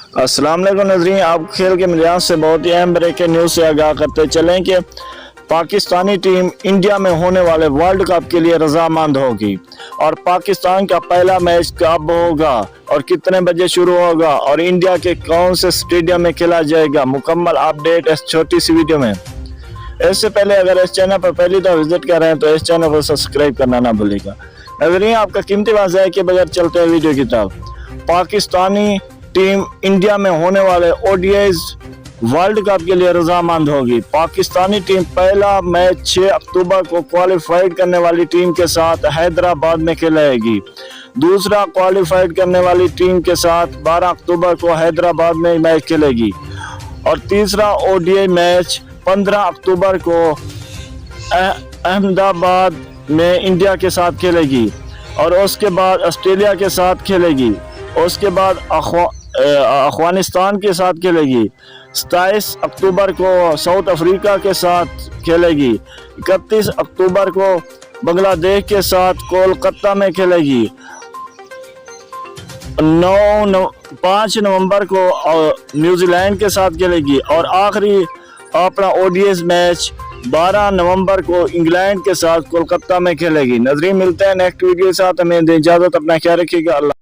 अस्सलाम वालेकुम नजरीन, आप खेल के मिजाज से बहुत ही अहम ब्रेकिंग न्यूज़ से आगाह करते चलें कि पाकिस्तानी टीम इंडिया में होने वाले वर्ल्ड कप के लिए रजामंद होगी और पाकिस्तान का पहला मैच कब होगा और कितने बजे शुरू होगा और इंडिया के कौन से स्टेडियम में खेला जाएगा, मुकम्मल अपडेट इस छोटी सी वीडियो में। इससे पहले अगर इस चैनल पर पहली दफा विजिट कर रहे हैं तो इस चैनल को सब्सक्राइब करना ना भूलिएगा। नजरीन, आपका कीमती वक्त है कि बगैर चलते हैं वीडियो की तरफ। पाकिस्तानी टीम इंडिया में होने वाले ओडीआईज वर्ल्ड कप के लिए रजामंद होगी। पाकिस्तानी टीम पहला मैच 6 अक्टूबर को क्वालिफाइड करने वाली टीम के साथ हैदराबाद में खेलेगी। दूसरा क्वालिफाइड करने वाली टीम के साथ 12 अक्टूबर को हैदराबाद में मैच खेलेगी और तीसरा ओडीआई मैच 15 अक्टूबर को अहमदाबाद में इंडिया के साथ खेलेगी और उसके बाद ऑस्ट्रेलिया के साथ खेलेगी। उसके बाद अफगानिस्तान के साथ खेलेगी। 27 अक्टूबर को साउथ अफ्रीका के साथ खेलेगी। 31 अक्टूबर को बांग्लादेश के साथ कोलकाता में खेलेगी। 5 नवंबर को न्यूजीलैंड के साथ खेलेगी और आखिरी अपना ओडीआई मैच 12 नवंबर को इंग्लैंड के साथ कोलकाता में खेलेगी। नजरीन, मिलते हैं नेक्स्ट वीडियो के साथ। हमें इजाजत, अपना ख्याल रखिएगा। अल्लाह।